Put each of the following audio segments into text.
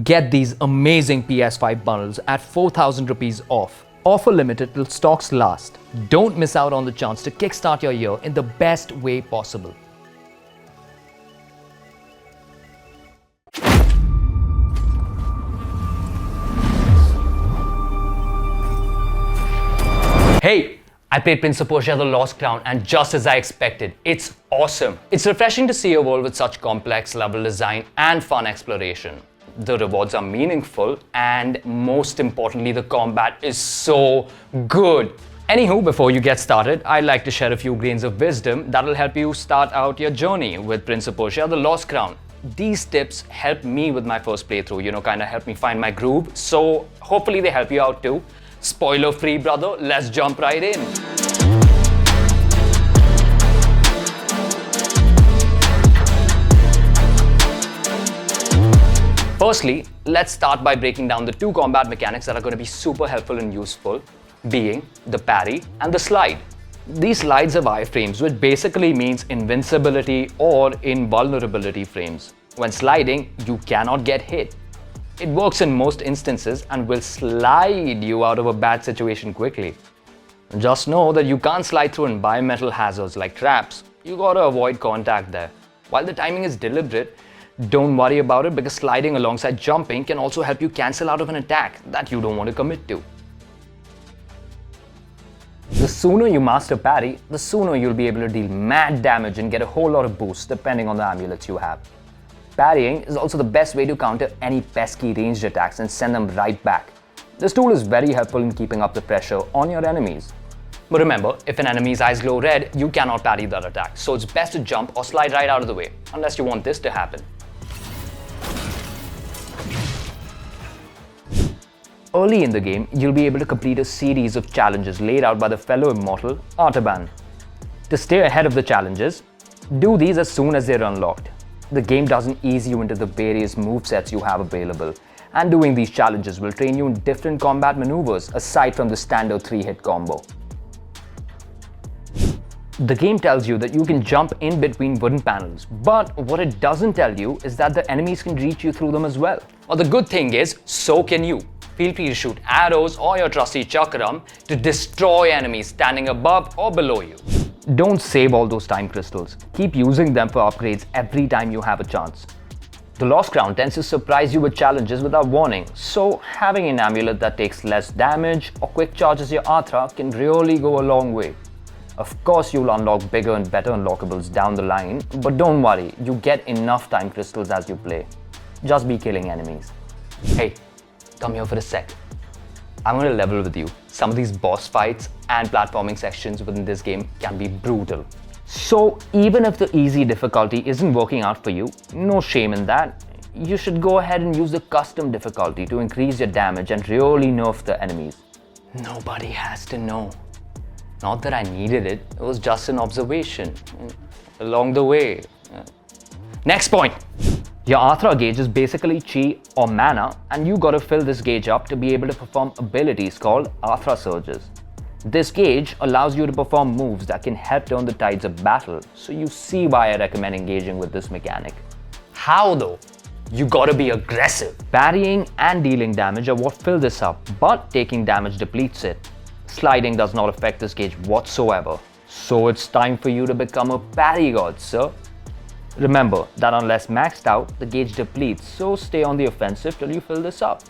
Get these amazing PS5 bundles at 4,000 rupees off. Offer limited till stocks last. Don't miss out on the chance to kickstart your year in the best way possible. Hey, I played Prince of Persia: The Lost Crown, and just as I expected, it's awesome. It's refreshing to see a world with such complex level design and fun exploration. The rewards are meaningful, and most importantly, the combat is so good. Anywho, before you get started, I'd like to share a few grains of wisdom that'll help you start out your journey with Prince of Persia: The Lost Crown. These tips helped me with my first playthrough, kind of helped me find my groove, so hopefully they help you out too. Spoiler free, brother, let's jump right in. Firstly, let's start by breaking down the two combat mechanics that are going to be super helpful and useful, being the parry and the slide. These slides have iframes, which basically means invincibility or invulnerability frames. When sliding, you cannot get hit. It works in most instances and will slide you out of a bad situation quickly. Just know that you can't slide through environmental hazards like traps. You gotta avoid contact there. While the timing is deliberate, don't worry about it because sliding alongside jumping can also help you cancel out of an attack that you don't want to commit to. The sooner you master parry, the sooner you'll be able to deal mad damage and get a whole lot of boosts depending on the amulets you have. Parrying is also the best way to counter any pesky ranged attacks and send them right back. This tool is very helpful in keeping up the pressure on your enemies. But remember, if an enemy's eyes glow red, you cannot parry that attack, so it's best to jump or slide right out of the way, unless you want this to happen. Early in the game, you'll be able to complete a series of challenges laid out by the fellow immortal, Artaban. To stay ahead of the challenges, do these as soon as they're unlocked. The game doesn't ease you into the various movesets you have available, and doing these challenges will train you in different combat maneuvers aside from the standard 3-hit combo. The game tells you that you can jump in between wooden panels, but what it doesn't tell you is that the enemies can reach you through them as well. Well, the good thing is, so can you. Feel free to shoot arrows or your trusty chakram to destroy enemies standing above or below you. Don't save all those time crystals. Keep using them for upgrades every time you have a chance. The Lost Crown tends to surprise you with challenges without warning, so having an amulet that takes less damage or quick charges your Atra can really go a long way. Of course, you'll unlock bigger and better unlockables down the line, but don't worry, you get enough time crystals as you play. Just be killing enemies. Hey, come here for a sec. I'm going to level with you. Some of these boss fights and platforming sections within this game can be brutal. So even if the easy difficulty isn't working out for you, no shame in that. You should go ahead and use the custom difficulty to increase your damage and really nerf the enemies. Nobody has to know. Not that I needed it, it was just an observation along the way. Next point. Your Atra gauge is basically chi or mana, and you gotta fill this gauge up to be able to perform abilities called Atra surges. This gauge allows you to perform moves that can help turn the tides of battle, so you see why I recommend engaging with this mechanic. How though? You gotta be aggressive. Parrying and dealing damage are what fill this up, but taking damage depletes it. Sliding does not affect this gauge whatsoever, so it's time for you to become a parry god, sir. Remember that unless maxed out, the gauge depletes, so stay on the offensive till you fill this up.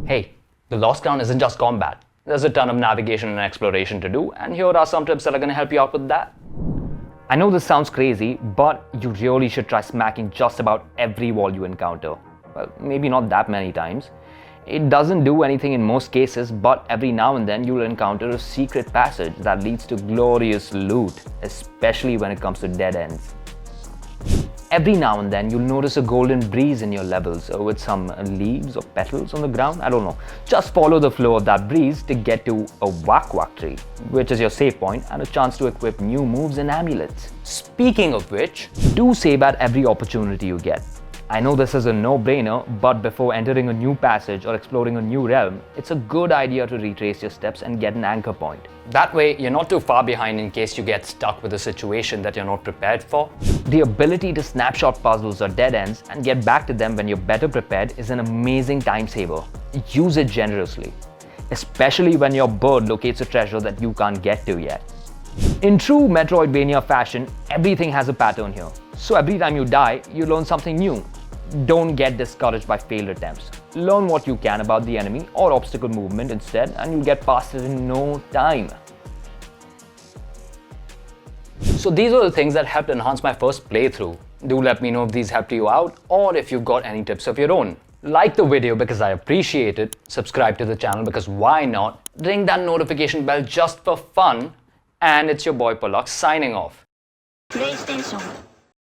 Hey, the Lost Crown isn't just combat. There's a ton of navigation and exploration to do, and here are some tips that are going to help you out with that. I know this sounds crazy, but you really should try smacking just about every wall you encounter. Well, maybe not that many times. It doesn't do anything in most cases, but every now and then you'll encounter a secret passage that leads to glorious loot, especially when it comes to dead ends. Every now and then you'll notice a golden breeze in your levels with some leaves or petals on the ground. I don't know. Just follow the flow of that breeze to get to a Wak Wak tree, which is your save point and a chance to equip new moves and amulets. Speaking of which, do save at every opportunity you get. I know this is a no-brainer, but before entering a new passage or exploring a new realm, it's a good idea to retrace your steps and get an anchor point. That way, you're not too far behind in case you get stuck with a situation that you're not prepared for. The ability to snapshot puzzles or dead ends and get back to them when you're better prepared is an amazing time saver. Use it generously, especially when your bird locates a treasure that you can't get to yet. In true Metroidvania fashion, everything has a pattern here. So every time you die, you learn something new. Don't get discouraged by failed attempts. Learn what you can about the enemy or obstacle movement instead, and you'll get past it in no time. So these are the things that helped enhance my first playthrough. Do let me know if these helped you out or if you've got any tips of your own. Like the video because I appreciate it. Subscribe to the channel because why not? Ring that notification bell just for fun. And it's your boy Palak signing off. PlayStation